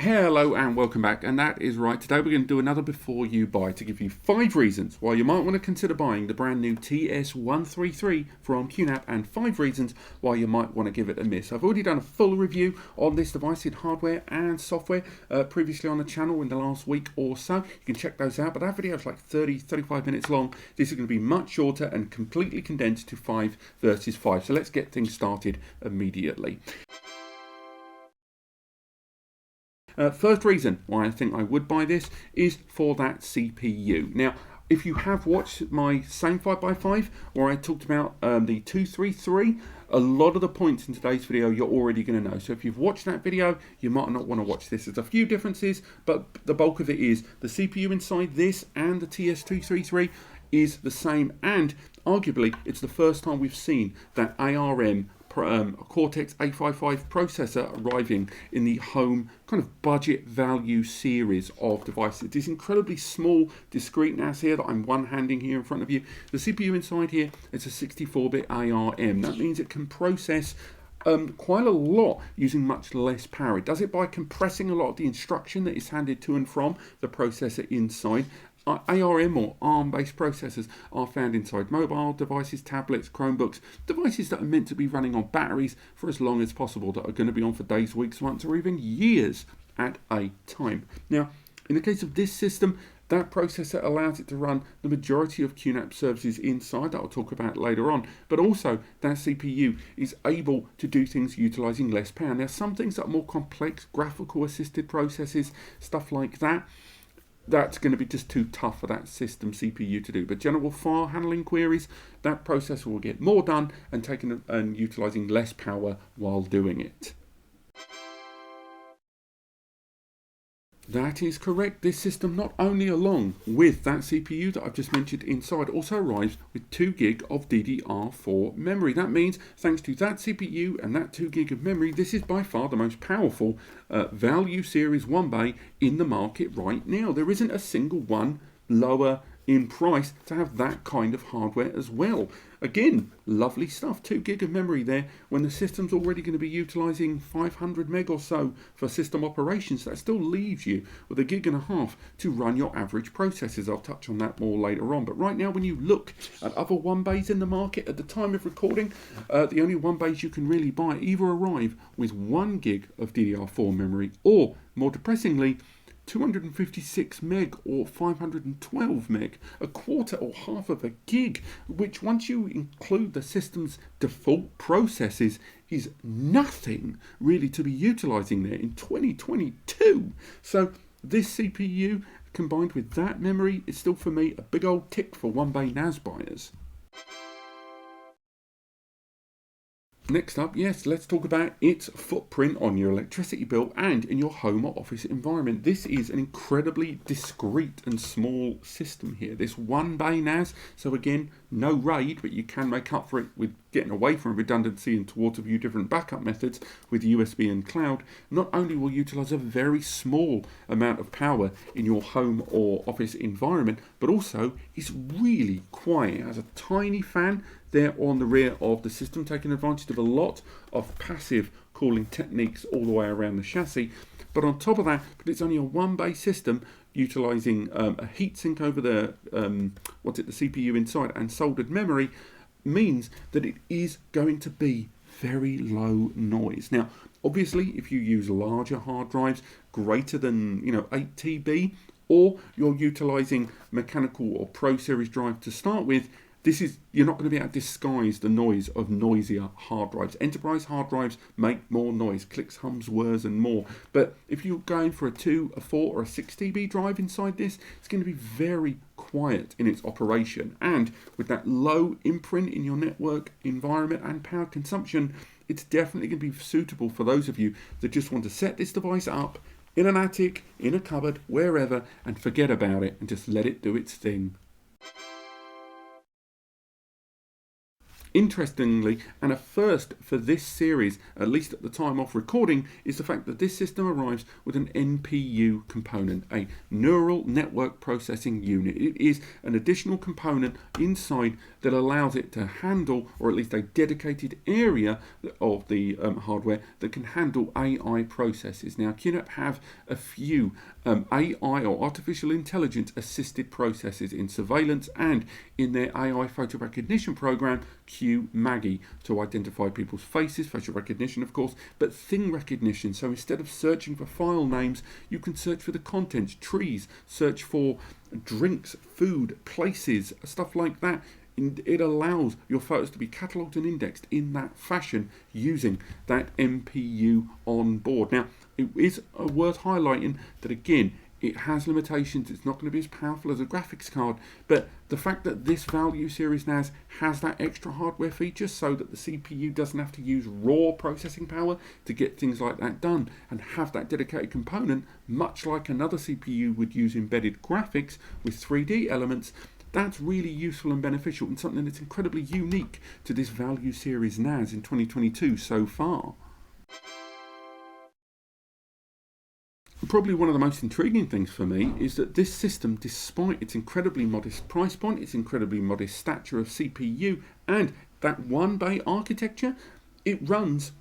Hello and welcome back, and that is right. Today we're going to do another before you buy to give you 5 reasons why you might want to consider buying the brand new TS-133 from QNAP and 5 reasons why you might want to give it a miss. I've already done a full review on this device in hardware and software previously on the channel in the last week or so. You can check those out, but that video is like 30-35 minutes long. This is going to be much shorter and completely condensed to 5 versus 5. So let's get things started immediately. First reason why I think I would buy this is for that CPU. Now, if you have watched my same 5x5 where I talked about the 233, a lot of the points in today's video you're already going to know. So if you've watched that video, you might not want to watch this. There's a few differences, but the bulk of it is the CPU inside this and the TS-233 is the same, and arguably it's the first time we've seen that ARM Cortex A55 processor arriving in the home kind of budget value series of devices. This incredibly small discrete NAS here that I'm one-handing here in front of you. The CPU inside here, it's a 64-bit ARM. That means it can process quite a lot using much less power. It does it by compressing a lot of the instruction that is handed to and from the processor inside. ARM or ARM-based processors are found inside mobile devices, tablets, Chromebooks, devices that are meant to be running on batteries for as long as possible, that are going to be on for days, weeks, months, or even years at a time. Now, in the case of this system, that processor allows it to run the majority of QNAP services inside, that I'll talk about later on, but also that CPU is able to do things utilizing less power. Now, some things that are more complex, graphical assisted processes, stuff like that, that's going to be just too tough for that system CPU to do. But general file handling queries, that processor will get more done and utilizing less power while doing it. That is correct. This system, not only along with that CPU that I've just mentioned inside, also arrives with 2 gig of DDR4 memory. That means, thanks to that CPU and that 2 gig of memory, this is by far the most powerful value Series 1 bay in the market right now. There isn't a single one lower in price to have that kind of hardware as well. Again, lovely stuff. 2 gig of memory there when the system's already going to be utilizing 500 meg or so for system operations. That still leaves you with 1.5 gigs to run your average processors. I'll touch on that more later on. But right now, when you look at other 1 bays in the market at the time of recording, the only 1 bays you can really buy either arrive with 1 gig of DDR4 memory, or more depressingly, 256 meg or 512 meg, a quarter or half of a gig, which once you include the system's default processes is nothing really to be utilizing there in 2022. So this CPU combined with that memory is still for me a big old tick for 1 bay NAS buyers. Next up, yes, let's talk about its footprint on your electricity bill and in your home or office environment. This is an incredibly discreet and small system here. This 1 bay NAS, so again, no RAID, but you can make up for it with getting away from redundancy and towards a few different backup methods with USB and cloud. Not only will utilize a very small amount of power in your home or office environment, but also is really quiet. It has a tiny fan there on the rear of the system, taking advantage of a lot of passive cooling techniques all the way around the chassis. But on top of that, but it's only a 1 bay system utilizing a heatsink over the CPU inside and soldered memory, means that it is going to be very low noise. Now, obviously, if you use larger hard drives, greater than 8 TB, or you're utilizing mechanical or Pro Series drive to start with, you're not going to be able to disguise the noise of noisier hard drives. Enterprise hard drives make more noise, clicks, hums, whirs, and more. But if you're going for a 2, a 4, or a 6 TB drive inside this, it's going to be very quiet in its operation. And with that low imprint in your network environment and power consumption, it's definitely going to be suitable for those of you that just want to set this device up in an attic, in a cupboard, wherever, and forget about it and just let it do its thing. Interestingly, and a first for this series, at least at the time of recording, is the fact that this system arrives with an NPU component, a neural network processing unit. It is an additional component inside that allows it to handle, or at least a dedicated area of the hardware that can handle AI processes. Now, QNAP have a few AI or artificial intelligence assisted processes in surveillance and in their AI photo recognition program, QMAGI, to identify people's faces, facial recognition of course, but thing recognition. So instead of searching for file names, you can search for the contents, trees, search for drinks, food, places, stuff like that. It allows your photos to be catalogued and indexed in that fashion using that MPU on board. Now, it is worth highlighting that again, it has limitations. It's not going to be as powerful as a graphics card, but the fact that this value series NAS has that extra hardware feature so that the CPU doesn't have to use raw processing power to get things like that done and have that dedicated component, much like another CPU would use embedded graphics with 3D elements, that's really useful and beneficial and something that's incredibly unique to this value series NAS in 2022 so far. Probably one of the most intriguing things for me is that this system, despite its incredibly modest price point, its incredibly modest stature of CPU, and that one-bay architecture, it runs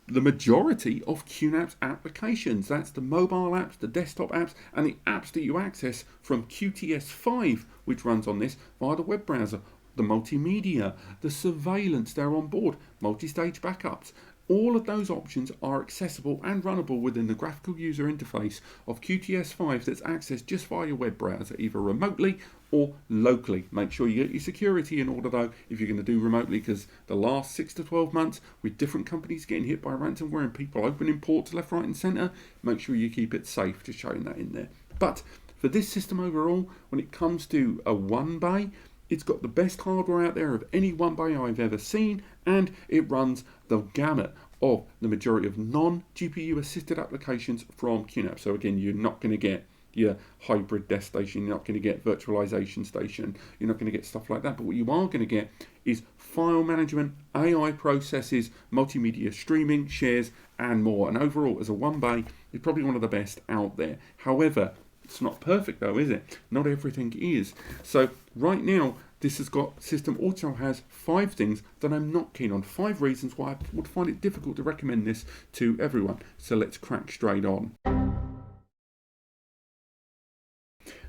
the majority of QNAP's applications. That's the mobile apps, the desktop apps, and the apps that you access from QTS5, which runs on this via the web browser, the multimedia, the surveillance, they're on board, multi-stage backups. All of those options are accessible and runnable within the graphical user interface of QTS5 that's accessed just via your web browser, either remotely or locally. Make sure you get your security in order though if you're going to do remotely, because the last 6 to 12 months with different companies getting hit by ransomware and people opening ports left, right and centre, make sure you keep it safe, just showing that in there. But for this system overall, when it comes to a one bay, it's got the best hardware out there of any one bay I've ever seen, and it runs the gamut of the majority of non-GPU assisted applications from QNAP. So again, you're not going to get your hybrid desk station, you're not going to get virtualization station, you're not going to get stuff like that. But what you are going to get is file management, AI processes, multimedia streaming, shares, and more. And overall, as a one bay, it's probably one of the best out there. However, it's not perfect though, is it? Not everything is. So right now, this system also has 5 things that I'm not keen on. 5 reasons why I would find it difficult to recommend this to everyone. So let's crack straight on.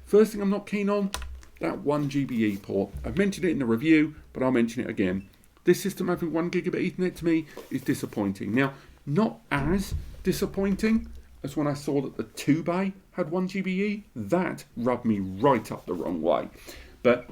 First thing I'm not keen on, that 1 GBE port. I've mentioned it in the review, but I'll mention it again. This system having 1 gigabit Ethernet to me is disappointing. Now, not as disappointing as when I saw that the 2 bay had 1 GBE. That rubbed me right up the wrong way. But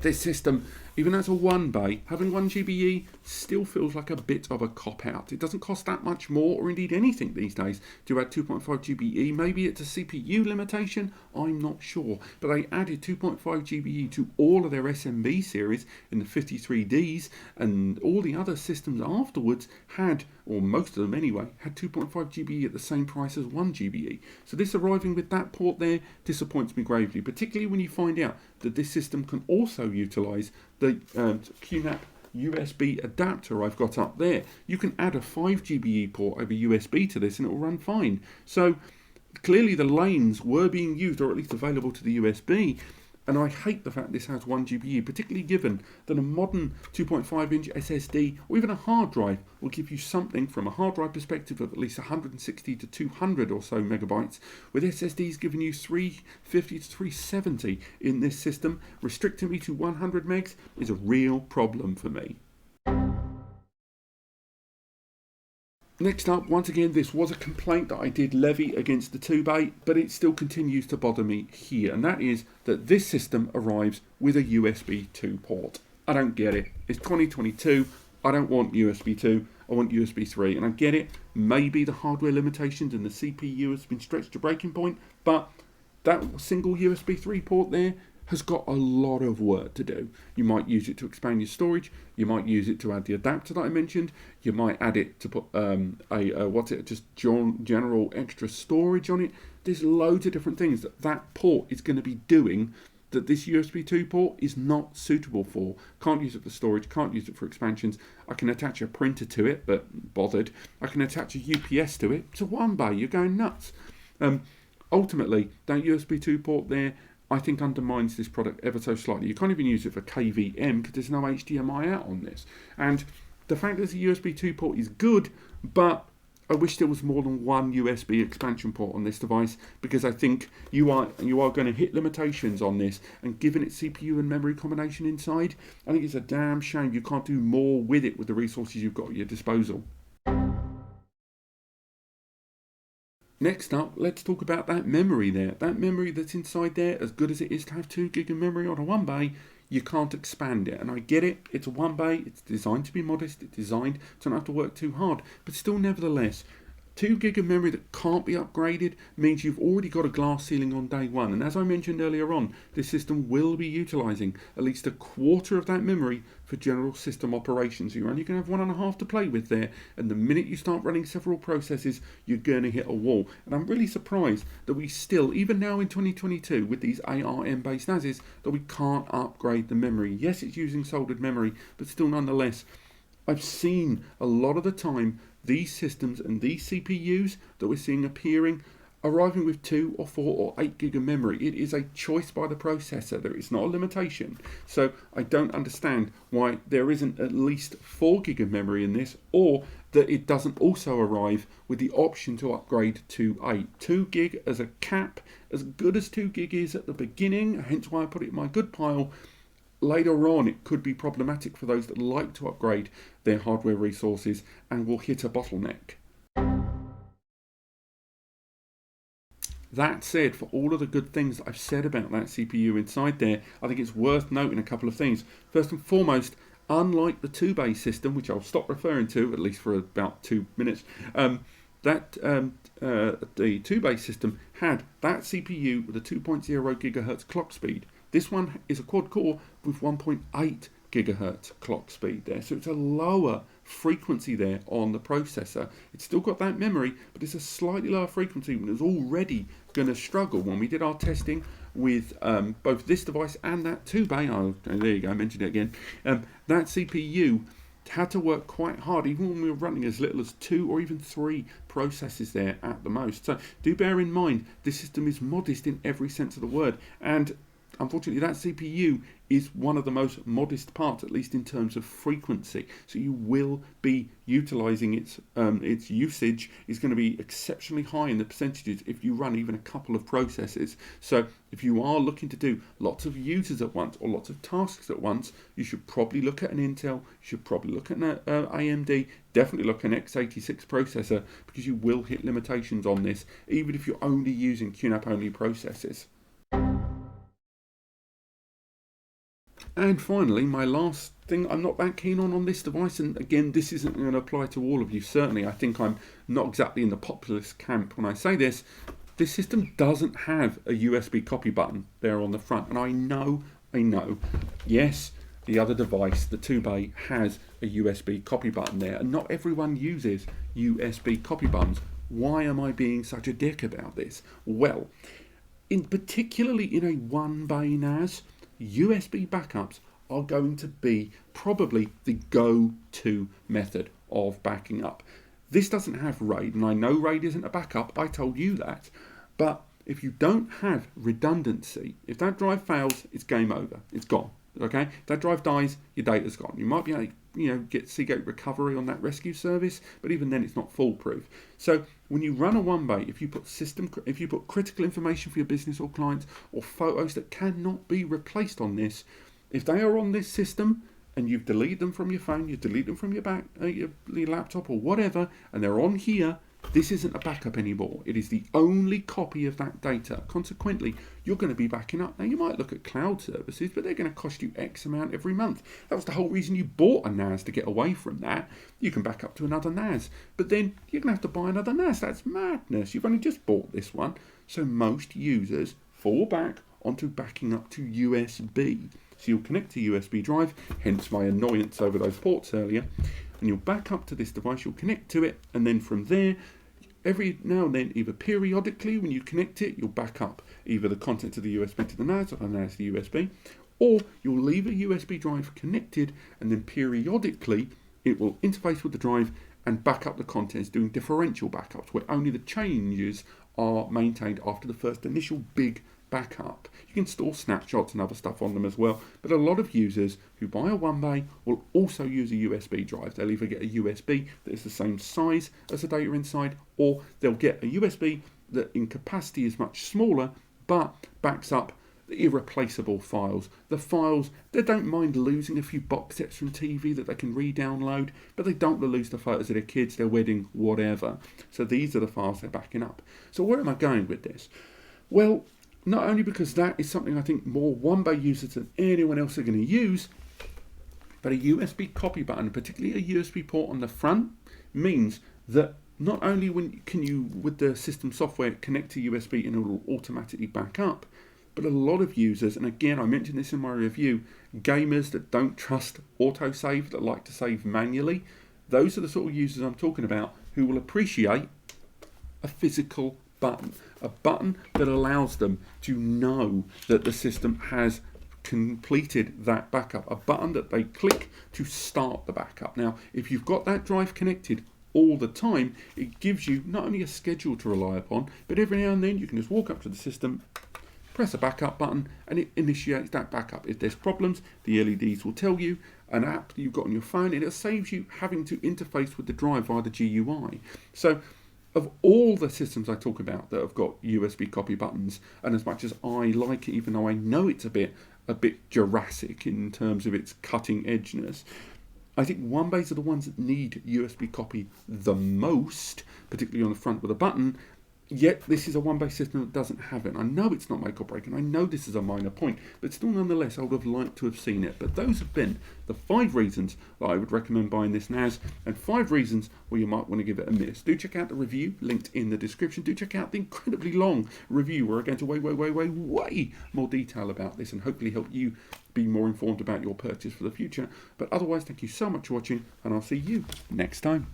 this system, even as a 1 bay, having 1 GBE still feels like a bit of a cop-out. It doesn't cost that much more, or indeed anything these days, to add 2.5 GBE. Maybe it's a CPU limitation, I'm not sure. But they added 2.5 GBE to all of their SMB series in the 53Ds, and all the other systems afterwards had, or most of them anyway, had 2.5 GBE at the same price as 1 GBE. So this arriving with that port there disappoints me gravely, particularly when you find out that this system can also utilise the QNAP USB adapter I've got up there. You can add a 5 GBE port over USB to this and it will run fine. So clearly the lanes were being used, or at least available to the USB, and I hate the fact this has 1 GBE, particularly given that a modern 2.5-inch SSD or even a hard drive will give you something from a hard drive perspective of at least 160 to 200 or so megabytes, with SSDs giving you 350 to 370 in this system. Restricting me to 100 megs is a real problem for me. Next up, once again, this was a complaint that I did levy against the 2 bay, but it still continues to bother me here, and that is that this system arrives with a USB 2 port. I don't get it. It's 2022. I don't want USB 2. I want USB 3, and I get it. Maybe the hardware limitations and the CPU has been stretched to breaking point, but that single USB 3 port there has got a lot of work to do. You might use it to expand your storage. You might use it to add the adapter that I mentioned. You might add it to put just general extra storage on it. There's loads of different things that port is going to be doing that this USB 2 port is not suitable for. Can't use it for storage, can't use it for expansions. I can attach a printer to it, but bothered. I can attach a UPS to it. It's a 1 bay, you're going nuts. Ultimately, that USB 2 port there, I think undermines this product ever so slightly. You can't even use it for KVM because there's no HDMI out on this. And the fact that there's a USB 2 port is good, but I wish there was more than one USB expansion port on this device, because I think you are going to hit limitations on this, and given its CPU and memory combination inside, I think it's a damn shame you can't do more with it with the resources you've got at your disposal. Next up, let's talk about that memory there. That memory that's inside there, as good as it is to have 2 gig of memory on a 1 bay, you can't expand it. And I get it, it's a 1 bay, it's designed to be modest, it's designed to not have to work too hard. But still, nevertheless, 2 gig of memory that can't be upgraded means you've already got a glass ceiling on day one. And as I mentioned earlier on, this system will be utilising at least a quarter of that memory for general system operations. So you're only going to have 1.5 to play with there. And the minute you start running several processes, you're going to hit a wall. And I'm really surprised that we still, even now in 2022, with these ARM-based NASs, that we can't upgrade the memory. Yes, it's using soldered memory, but still nonetheless, I've seen a lot of the time these systems and these CPUs that we're seeing appearing arriving with 2 or 4 or 8 gig of memory. It is a choice by the processor. There is not a limitation. So I don't understand why there isn't at least 4 gig of memory in this, or that it doesn't also arrive with the option to upgrade to 8. 2 gig as a cap, as good as 2 gig is at the beginning, hence why I put it in my good pile. Later on, it could be problematic for those that like to upgrade their hardware resources and will hit a bottleneck. That said, for all of the good things that I've said about that CPU inside there, I think it's worth noting a couple of things. First and foremost, unlike the 2-bay system, which I'll stop referring to, at least for about 2 minutes, the 2-bay system had that CPU with a 2.0 gigahertz clock speed. This one is a quad core with 1.8 gigahertz clock speed there. So it's a lower frequency there on the processor. It's still got that memory, but it's a slightly lower frequency, and it's already going to struggle. When we did our testing with both this device and that 2-bay, oh, there you go, I mentioned it again, that CPU had to work quite hard, even when we were running as little as 2 or even 3 processes there at the most. So do bear in mind, this system is modest in every sense of the word, and unfortunately that CPU is one of the most modest parts, at least in terms of frequency. So you will be utilising its usage is going to be exceptionally high in the percentages if you run even a couple of processes. So if you are looking to do lots of users at once or lots of tasks at once, you should probably look at an Intel, you should probably look at an AMD, definitely look at an x86 processor, because you will hit limitations on this, even if you're only using QNAP only processes. And finally, my last thing I'm not that keen on this device, and again, this isn't going to apply to all of you, certainly. I think I'm not exactly in the populist camp when I say this. This system doesn't have a USB copy button there on the front. And I know, yes, the other device, the 2-bay, has a USB copy button there. And not everyone uses USB copy buttons. Why am I being such a dick about this? Well, particularly in a 1-bay NAS, USB backups are going to be probably the go-to method of backing up. This doesn't have RAID, and I know RAID isn't a backup, I told you that, but if you don't have redundancy, if that drive fails, it's game over, it's gone, okay? If that drive dies, your data's gone. You might be able to get Seagate recovery on that rescue service, but even then it's not foolproof. So when you run a 1-bay, if you put critical information for your business or clients, or photos that cannot be replaced on this, if they are on this system and you've deleted them from your phone, you delete them from your laptop or whatever, and they're on here, this isn't a backup anymore. It is the only copy of that data. Consequently, you're going to be backing up. Now, you might look at cloud services, but they're going to cost you X amount every month. That was the whole reason you bought a NAS, to get away from that. You can back up to another NAS, but then you're going to have to buy another NAS. That's madness. You've only just bought this one. So most users fall back onto backing up to USB. So you'll connect to USB drive, hence my annoyance over those ports earlier, and you'll back up to this device, you'll connect to it, and then from there, every now and then, either periodically when you connect it, you'll back up either the content of the USB to the NAS or the NAS to the USB, or you'll leave a USB drive connected, and then periodically it will interface with the drive and back up the contents, doing differential backups, where only the changes are maintained after the first initial big backup. You can store snapshots and other stuff on them as well, but a lot of users who buy a 1-bay will also use a USB drive. They'll either get a USB that is the same size as the data inside, or they'll get a USB that in capacity is much smaller but backs up the irreplaceable files. The files, they don't mind losing a few box sets from TV that they can re-download, but they don't lose the photos of their kids, their wedding, whatever. So these are the files they're backing up. So where am I going with this? Well, not only because that is something I think more 1-bay users than anyone else are going to use, but a USB copy button, particularly a USB port on the front, means that not only can you, with the system software, connect to USB and it will automatically back up, but a lot of users, and again I mentioned this in my review, gamers that don't trust autosave, that like to save manually, those are the sort of users I'm talking about who will appreciate a physical button. A button that allows them to know that the system has completed that backup. A button that they click to start the backup. Now, if you've got that drive connected all the time, it gives you not only a schedule to rely upon, but every now and then you can just walk up to the system, press a backup button, and it initiates that backup. If there's problems, the LEDs will tell you, an app that you've got on your phone, and it saves you having to interface with the drive via the GUI. So, of all the systems I talk about that have got USB copy buttons, and as much as I like it, even though I know it's a bit Jurassic in terms of its cutting edgeness, I think 1-bays are the ones that need USB copy the most, particularly on the front with a button. Yet this is a 1-bay system that doesn't have it. I know it's not make or break, and I know this is a minor point, but still nonetheless I would have liked to have seen it. But those have been the 5 reasons that I would recommend buying this NAS, and 5 reasons where you might want to give it a miss. Do check out the review linked in the description. Do check out the incredibly long review where I go into way more detail about this and hopefully help you be more informed about your purchase for the future. But otherwise, thank you so much for watching, and I'll see you next time.